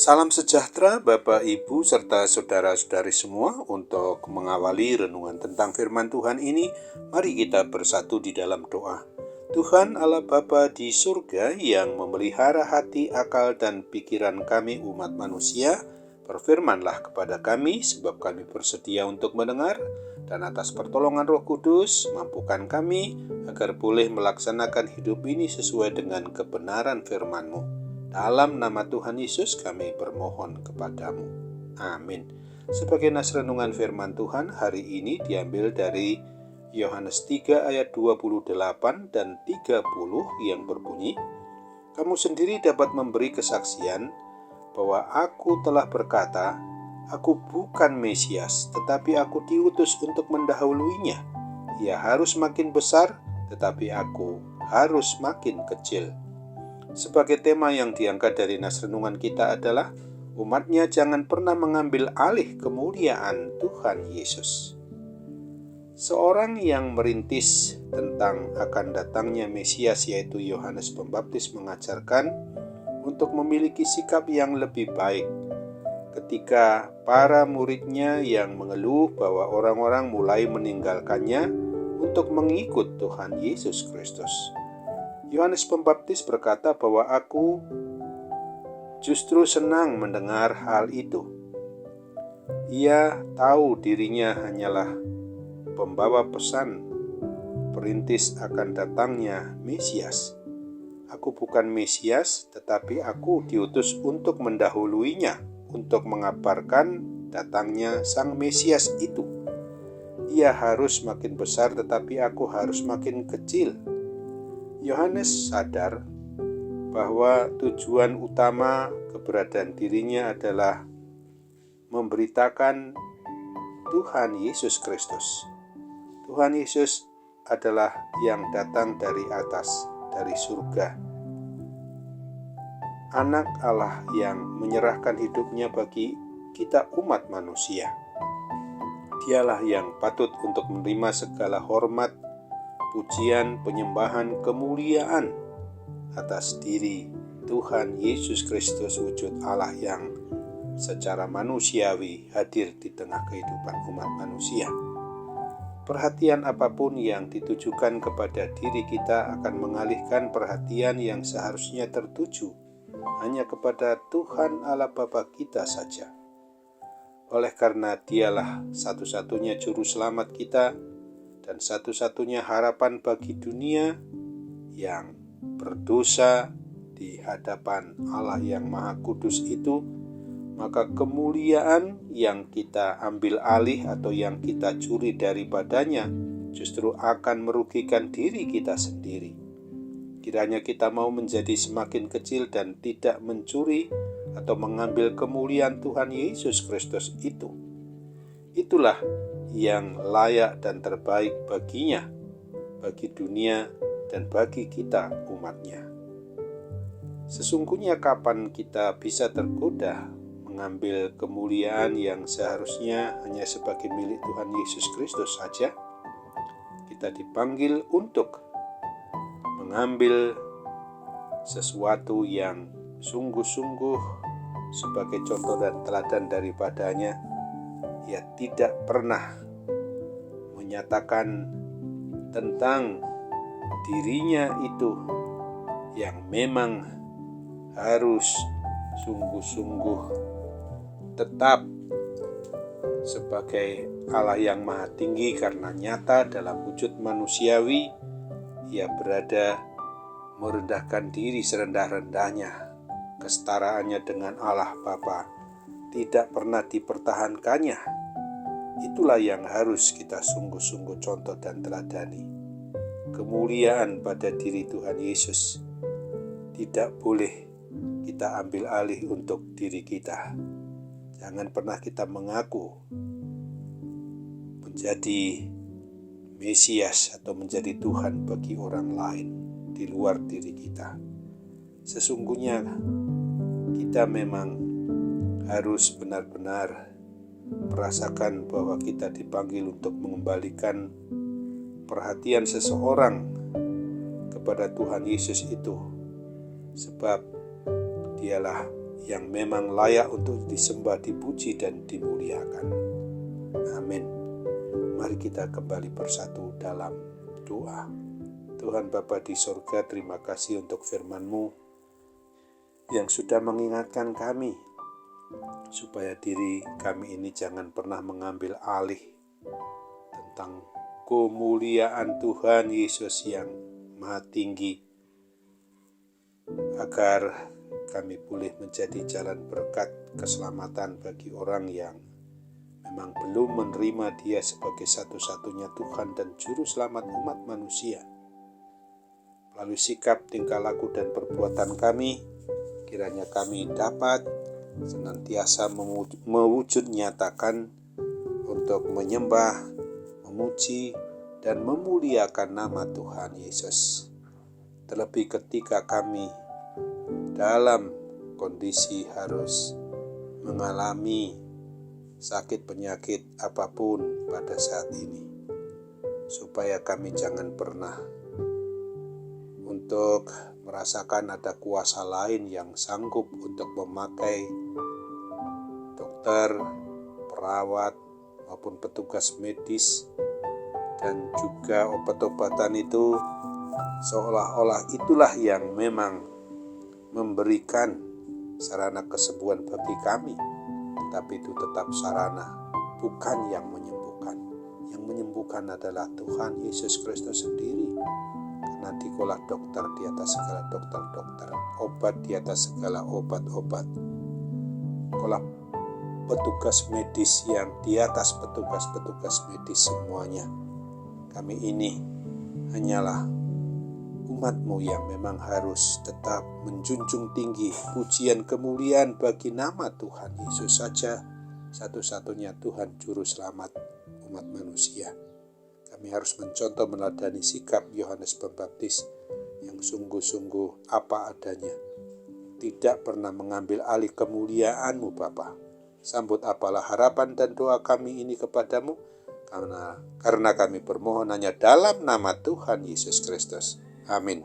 Salam sejahtera Bapak, Ibu, serta saudara-saudari semua. Untuk mengawali renungan tentang firman Tuhan ini, mari kita bersatu di dalam doa. Tuhan Allah Bapa di surga yang memelihara hati, akal, dan pikiran kami umat manusia, berfirmanlah kepada kami sebab kami bersedia untuk mendengar, dan atas pertolongan Roh Kudus mampukan kami agar boleh melaksanakan hidup ini sesuai dengan kebenaran firman-Mu. Dalam nama Tuhan Yesus kami bermohon kepadamu. Amin. Sebagai nas renungan firman Tuhan hari ini diambil dari Yohanes 3 ayat 28 dan 30 yang berbunyi, "Kamu sendiri dapat memberi kesaksian bahwa aku telah berkata, aku bukan Mesias, tetapi aku diutus untuk mendahuluinya. Ia harus makin besar, tetapi aku harus makin kecil." Sebagai tema yang diangkat dari nas renungan kita adalah umatnya jangan pernah mengambil alih kemuliaan Tuhan Yesus. Seorang yang merintis tentang akan datangnya Mesias yaitu Yohanes Pembaptis mengajarkan untuk memiliki sikap yang lebih baik ketika para muridnya yang mengeluh bahwa orang-orang mulai meninggalkannya untuk mengikut Tuhan Yesus Kristus. Yohanes Pembaptis berkata bahwa aku justru senang mendengar hal itu. Ia tahu dirinya hanyalah pembawa pesan perintis akan datangnya Mesias. Aku bukan Mesias, tetapi aku diutus untuk mendahuluinya, untuk mengabarkan datangnya Sang Mesias itu. Ia harus makin besar, tetapi aku harus makin kecil. Yohanes sadar bahwa tujuan utama keberadaan dirinya adalah memberitakan Tuhan Yesus Kristus. Tuhan Yesus adalah yang datang dari atas, dari surga. Anak Allah yang menyerahkan hidupnya bagi kita umat manusia. Dialah yang patut untuk menerima segala hormat, pujian, penyembahan, kemuliaan atas diri Tuhan Yesus Kristus, wujud Allah yang secara manusiawi hadir di tengah kehidupan umat manusia. Perhatian apapun yang ditujukan kepada diri kita akan mengalihkan perhatian yang seharusnya tertuju hanya kepada Tuhan Allah Bapa kita saja. Oleh karena Dialah satu-satunya juru selamat kita dan satu-satunya harapan bagi dunia yang berdosa di hadapan Allah yang Maha Kudus itu, maka kemuliaan yang kita ambil alih atau yang kita curi daripadanya justru akan merugikan diri kita sendiri. Kiranya kita mau menjadi semakin kecil dan tidak mencuri atau mengambil kemuliaan Tuhan Yesus Kristus itu. Itulah yang layak dan terbaik baginya, bagi dunia dan bagi kita umatnya. Sesungguhnya kapan kita bisa tergoda mengambil kemuliaan yang seharusnya hanya sebagai milik Tuhan Yesus Kristus saja? Kita dipanggil untuk mengambil sesuatu yang sungguh-sungguh sebagai contoh dan teladan daripadanya. Ia tidak pernah menyatakan tentang dirinya itu yang memang harus sungguh-sungguh tetap sebagai Allah yang maha tinggi, karena nyata dalam wujud manusiawi ia berada merendahkan diri serendah-rendahnya. Kesetaraannya dengan Allah Bapa tidak pernah dipertahankannya. Itulah yang harus kita sungguh-sungguh contoh dan teladani. Kemuliaan pada diri Tuhan Yesus tidak boleh kita ambil alih untuk diri kita. Jangan pernah kita mengaku menjadi Mesias atau menjadi Tuhan bagi orang lain di luar diri kita. Sesungguhnya kita memang harus benar-benar merasakan bahwa kita dipanggil untuk mengembalikan perhatian seseorang kepada Tuhan Yesus itu, sebab Dialah yang memang layak untuk disembah, dipuji, dan dimuliakan. Amin. Mari kita kembali bersatu dalam doa. Tuhan Bapa di sorga, terima kasih untuk firman-Mu yang sudah mengingatkan kami supaya diri kami ini jangan pernah mengambil alih tentang kemuliaan Tuhan Yesus yang Maha Tinggi, agar kami boleh menjadi jalan berkat keselamatan bagi orang yang memang belum menerima Dia sebagai satu-satunya Tuhan dan Juru Selamat umat manusia. Melalui sikap, tingkah laku, dan perbuatan kami, kiranya kami dapat senantiasa mewujud nyatakan untuk menyembah, memuji, dan memuliakan nama Tuhan Yesus. Terlebih ketika kami dalam kondisi harus mengalami sakit penyakit apapun pada saat ini, supaya kami jangan pernah untuk merasakan ada kuasa lain yang sanggup untuk memakai dokter, perawat, maupun petugas medis, dan juga obat-obatan itu seolah-olah itulah yang memang memberikan sarana kesembuhan bagi kami, tetapi itu tetap sarana, bukan yang menyembuhkan. Yang menyembuhkan adalah Tuhan Yesus Kristus sendiri. Karena dikolah dokter di atas segala dokter-dokter, obat di atas segala obat-obat, dikolah petugas medis yang di atas petugas-petugas medis semuanya. Kami ini hanyalah umat-Mu yang memang harus tetap menjunjung tinggi pujian kemuliaan bagi nama Tuhan Yesus saja, satu-satunya Tuhan Juru Selamat umat manusia. Kami harus mencontoh meneladani sikap Yohanes Pembaptis yang sungguh-sungguh apa adanya, tidak pernah mengambil alih kemuliaan-Mu Bapa. Sambut apalah harapan dan doa kami ini kepadamu, karena kami bermohon hanya dalam nama Tuhan Yesus Kristus. Amin.